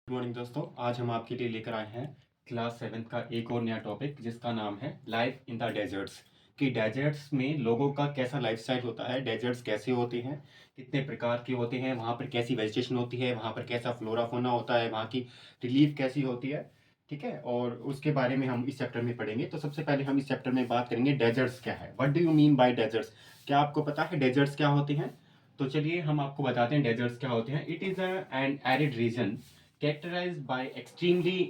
Good morning दोस्तों। आज हम आपके लिए लेकर आए हैं क्लास 7 का एक और नया टॉपिक जिसका नाम है लाइफ इन द डेजर्ट्स। कि डेजर्ट्स में लोगों का कैसा लाइफस्टाइल होता है, डेजर्ट्स कैसे होते हैं, कितने प्रकार के होते हैं, वहाँ पर कैसी वेजिटेशन होती है, वहाँ पर कैसा फ्लोरा फोना होता है, वहाँ की रिलीफ कैसी होती है। ठीक है, और उसके बारे में हम इस चैप्टर में पढ़ेंगे। तो सबसे पहले हम इस चैप्टर में बात करेंगे डेजर्ट्स क्या है। What do you mean by deserts? क्या आपको पता है डेजर्ट्स क्या होते हैं? तो चलिए हम आपको बताते हैं डेजर्ट्स क्या होते हैं। It is an arid region characterized by extremely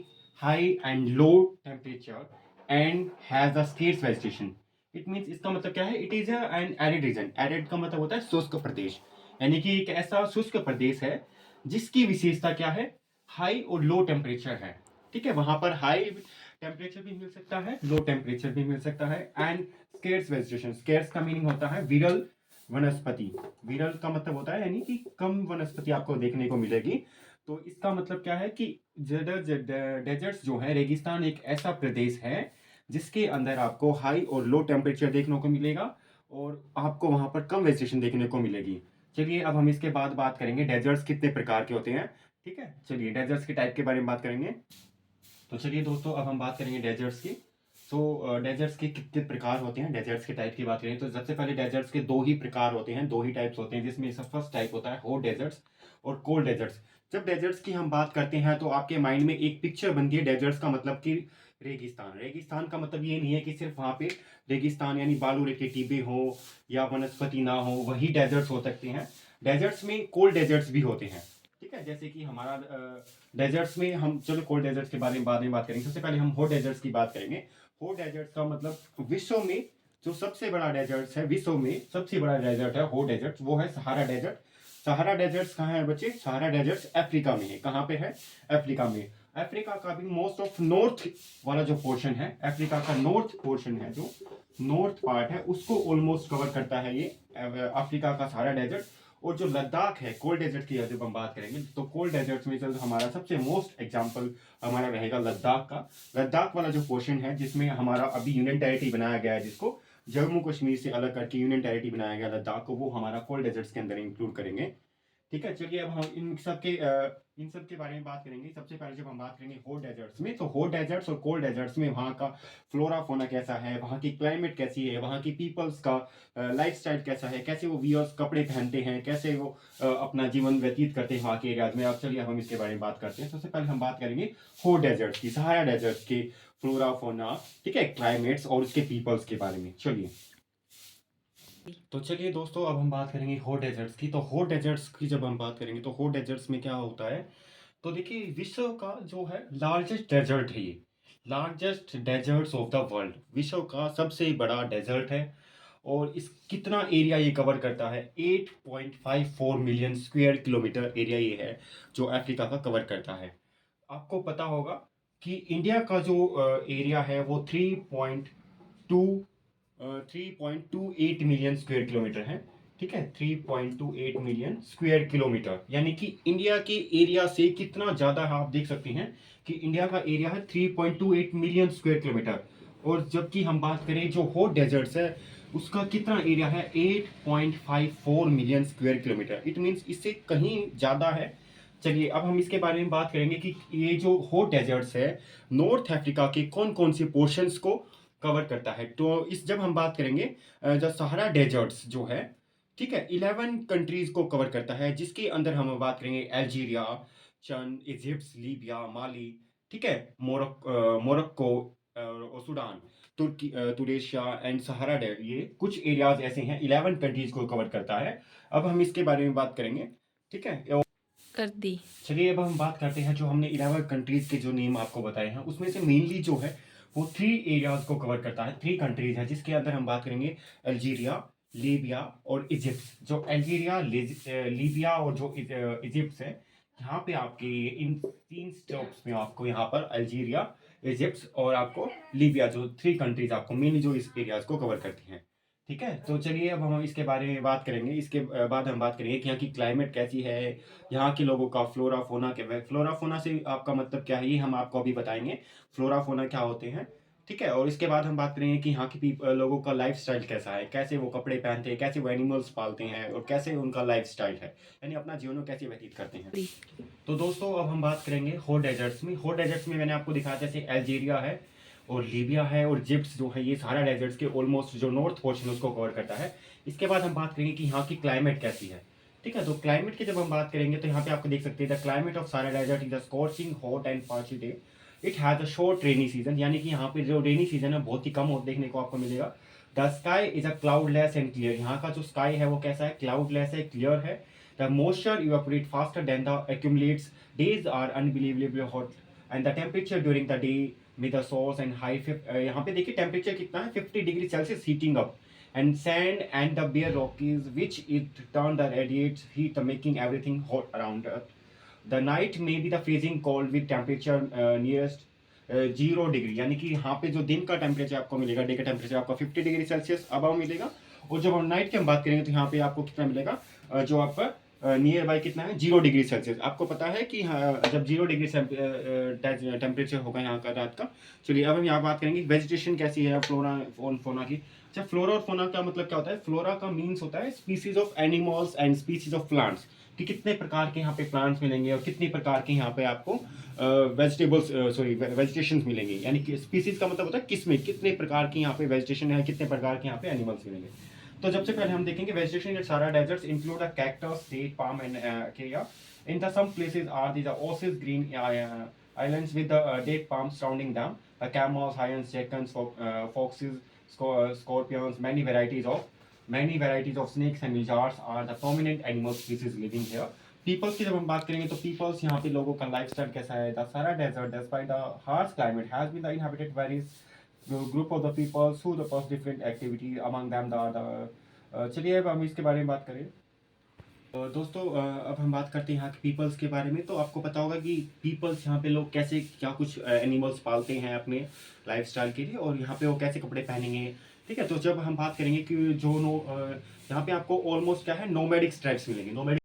high and low temperature and has a scarce vegetation. It means इसका मतलब क्या है? It is an arid region. Arid का मतलब होता है शुष्क प्रदेश, यानी कि एक ऐसा शुष्क प्रदेश है जिसकी विशेषता क्या है? हाई और लो टेम्परेचर है। ठीक है, वहां पर हाई टेम्परेचर भी मिल सकता है, लो टेम्परेचर भी मिल सकता है। एंड स्केर्स वेजिटेशन, स्केर्स का मीनिंग होता है विरल वनस्पति। विरल का मतलब होता है यानी कि कम वनस्पति आपको देखने को मिलेगी। तो इसका मतलब क्या है कि डेजर्ट्स जो है, रेगिस्तान एक ऐसा प्रदेश है जिसके अंदर आपको हाई और लो टेम्परेचर देखने को मिलेगा और आपको वहां पर कम वेजिटेशन देखने को मिलेगी। चलिए अब हम इसके बाद बात करेंगे डेजर्ट्स कितने प्रकार के होते हैं। ठीक है, चलिए डेजर्ट्स के टाइप के बारे में बात करेंगे। तो चलिए दोस्तों अब हम बात करेंगे डेजर्ट्स की। तो डेजर्ट्स के कितने प्रकार होते हैं, डेजर्ट्स के टाइप की बात करें तो सबसे पहले डेजर्ट्स के दो ही प्रकार होते हैं, दो ही टाइप्स होते हैं, जिसमें सब फर्स्ट टाइप होता है हॉट डेजर्ट्स और कोल्ड डेजर्ट्स। जब डेजर्ट्स की हम बात करते हैं तो आपके माइंड में एक पिक्चर बनती है डेजर्ट्स का मतलब कि रेगिस्तान। रेगिस्तान का मतलब ये नहीं है कि सिर्फ वहाँ पे रेगिस्तान यानी बालू रेती टिब्बे हो या वनस्पति ना हो वही डेजर्ट्स हो सकते हैं। डेजर्ट्स में कोल्ड डेजर्ट्स भी होते हैं। ठीक है, जैसे कि हमारा डेजर्ट्स में हम, चलो कोल्ड डेजर्ट्स के बारे में बाद में बात करेंगे। सबसे पहले हम हॉट डेजर्ट्स की बात करेंगे। हॉट डेजर्ट्स का मतलब विश्व में जो सबसे बड़ा डेजर्ट है, विश्व में सबसे बड़ा डेजर्ट है हॉट डेजर्ट, वो है सहारा डेजर्ट। सहारा डेजर्ट्स कहाँ है बच्चे? सहारा डेजर्ट्स अफ्रीका में है। कहाँ पे है? अफ्रीका में। अफ्रीका का भी मोस्ट ऑफ नॉर्थ वाला जो पोर्शन है, अफ्रीका का नॉर्थ पोर्शन है, जो नॉर्थ पार्ट है उसको ऑलमोस्ट कवर करता है ये अफ्रीका का सहारा डेजर्ट। और जो लद्दाख है कोल्ड डेजर्ट की जब हम बात करेंगे तो कोल्ड डेजर्ट में जो हमारा सबसे मोस्ट एग्जांपल हमारा रहेगा लद्दाख का। लद्दाख वाला जो पोर्शन है जिसमें हमारा अभी यूनियन टेरिटरी बनाया गया है, जिसको जम्मू कश्मीर से अलग करके यूनियन टेरिटरी बनाया गया लद्दाख को, वो हमारा कोल्ड डेजर्ट्स के अंदर इंक्लूड करेंगे। ठीक है, चलिए अब हम इन सब के बारे में बात करेंगे। सबसे पहले जब हम बात करेंगे हॉट डेजर्ट्स में, तो हॉट डेजर्ट्स और कोल्ड डेजर्ट्स में वहाँ का फ्लोरा फोना कैसा है, वहाँ की क्लाइमेट कैसी है, वहाँ की पीपल्स का लाइफस्टाइल कैसा है, कैसे वो वियर्स कपड़े पहनते हैं, कैसे वो अपना जीवन व्यतीत करते हैं वहाँ के एरियाज में। अब चलिए अब हम इसके बारे में बात करते हैं। सबसे पहले हम बात करेंगे हॉट डेजर्ट्स की, सहारा डेजर्ट्स के फ्लोरा फोना, ठीक है, क्लाइमेट्स और उसके पीपल्स के बारे में। चलिए तो चलिए दोस्तों अब हम बात करेंगे हॉट डेजर्ट्स की। तो हॉट डेजर्ट्स की जब हम बात करेंगे तो हॉट डेजर्ट्स में क्या होता है, तो देखिए विश्व का जो है लार्जेस्ट डेजर्ट है ये, largest desserts of the world, विश्व का सबसे बड़ा डेजर्ट है। और इस कितना एरिया ये कवर करता है? 8.54 मिलियन स्क्वायर किलोमीटर एरिया ये है जो अफ्रीका का कवर करता है। आपको पता होगा कि इंडिया का जो एरिया है वो 3.28 मिलियन स्क्वायर किलोमीटर है। ठीक है, 3.28 मिलियन स्क्वायर किलोमीटर, यानी कि इंडिया के एरिया से कितना ज़्यादा है आप देख सकते हैं कि इंडिया का एरिया है 3.28 मिलियन स्क्वायर किलोमीटर। और जबकि हम बात करें जो हॉट डेजर्ट्स है उसका कितना एरिया है? 8.54 million square kilometre. It means इससे कहीं ज़्यादा है। चलिए अब हम इसके बारे में बात करेंगे कि ये जो हॉट डेजर्ट्स है नॉर्थ अफ्रीका के कौन कौन से पोर्शंस को कवर करता है। तो इस जब हम बात करेंगे जो सहारा डेजर्ट्स जो है, ठीक है, 11 कंट्रीज को कवर करता है, जिसके अंदर हम बात करेंगे अल्जीरिया, चन, इजिप्ट, लीबिया, माली, ठीक है, मोरक्को और सूडान, तुर्की, तुरेशिया एंड सहारा डेजर्ट, ये कुछ एरियाज ऐसे हैं, 11 कंट्रीज को कवर करता है। अब हम इसके बारे में बात करेंगे। ठीक है, कर दी। चलिए अब हम बात करते हैं जो हमने 11 कंट्रीज के जो नेम आपको बताए हैं उसमें से मेनली जो है वो 3 एरियाज को कवर करता है, 3 कंट्रीज है, जिसके अंदर हम बात करेंगे अल्जीरिया, लीबिया और इजिप्ट। जो अल्जीरिया, लीबिया और जो इजिप्ट है, यहाँ पे आपके इन 3 स्टॉप्स में आपको यहाँ पर अल्जीरिया, इजिप्ट और आपको लीबिया, जो 3 कंट्रीज आपको मेनली जो इस एरियाज को कवर करती हैं। ठीक है, तो चलिए अब हम इसके बारे में बात करेंगे। इसके बाद हम बात करेंगे कि यहाँ की क्लाइमेट कैसी है, यहाँ के लोगों का फ्लोरा फोना क्या है। फ्लोरा फोना से आपका मतलब क्या है ये हम आपको अभी बताएंगे। फ्लोरा फोना क्या होते हैं, ठीक है, और इसके बाद हम बात करेंगे कि यहाँ की लोगों का लाइफस्टाइल कैसा है, कैसे वो कपड़े पहनते हैं, कैसे वो एनिमल्स पालते हैं और कैसे उनका लाइफस्टाइल है, यानी अपना जीवन को कैसे व्यतीत करते हैं। तो दोस्तों अब हम बात करेंगे हॉट डेजर्ट्स में। हॉट डेजर्ट्स में मैंने आपको दिखाया जैसे अल्जीरिया है और लीबिया है और इजिप्ट जो है, ये सारा डेजर्ट्स के ऑलमोस्ट जो नॉर्थ पोर्शन उसको कवर करता है। इसके बाद हम बात करेंगे कि यहाँ की क्लाइमेट कैसी है। ठीक है, तो क्लाइमेट की जब हम बात करेंगे तो यहाँ पे आपको देख सकते हैं the climate of Sahara desert is scorching hot and partial day. It has a short rainy season, यानी कि यहाँ पे जो रेनी सीजन है बहुत ही कम हो देखने को आपको मिलेगा। The sky is a cloudless and clear, यहाँ का जो स्काई है वो कैसा है, क्लाउडलेस है, क्लियर है। The moisture evaporate faster than the accumulates, days are unbelievably hot and the temperature during the day with the source and high यहाँ पे देखिए टेम्परेचर कितना है, 50 degree Celsius heating up and sand and the bare rockies which it turn the radiates heat making everything hot around earth. The night may be the freezing cold with temperature nearest 0 degree, यानी कि यहाँ पे जो दिन का temperature आपको मिलेगा, day का टेम्परेचर आपको 50 डिग्री सेल्सियस अब मिलेगा। और जब हम नाइट की हम बात करेंगे तो यहाँ पे आपको कितना मिलेगा, जो आपका नियर बाई कितना है, 0 डिग्री सेल्सियस। आपको पता है कि जब 0 डिग्री टेम्परेचर होगा यहाँ का रात का। चलिए अब हम यहाँ बात करेंगे वेजिटेशन कैसी है, फ्लोरा और फोना की। अच्छा, फ्लोरा और फोना का मतलब क्या होता है, फ्लोरा का मीन्स होता है species of animals and species of plants, कि कितने प्रकार के यहाँ पे प्लांट्स मिलेंगे और कितनी प्रकार के यहाँ पे आपको वेजिटेबल्स वेजिटेशन मिलेंगे, यानी कि स्पीसीज का मतलब होता है किसमें कितने प्रकार की यहाँ पे वेजिटेशन है, कितने प्रकार के यहाँ पे एनिमल्स मिलेंगे। तो सबसे पहले हम देखेंगे vegetation in Sahara deserts include a cactus, date, palm and acacia. In the some places are these oasis green islands with the date palms surrounding them. The camels, hyens, jackals, foxes, scorpions, many varieties of snakes and lizards are the prominent animal species living here. Peoples की जब हम बात करेंगे तो peoples यहाँ पे लोगों का लाइफस्टाइल कैसा है। The Sahara desert despite the harsh climate has been the inhabited varies group of the people who the post different activity among them the चलिए अब हम इसके बारे में बात करें। तो दोस्तों अब हम बात करते हैं यहाँ के पीपल्स के बारे में। तो आपको पता होगा कि पीपल्स यहाँ पे लोग कैसे क्या कुछ एनिमल्स पालते हैं अपने लाइफस्टाइल के लिए, और यहाँ पे वो कैसे कपड़े पहनेंगे। ठीक है, तो जब हम बात करेंगे कि जो यहाँ पे आपको ऑलमोस्ट क्या है, नोमैडिक ट्राइब्स मिलेंगे। नोमैडिक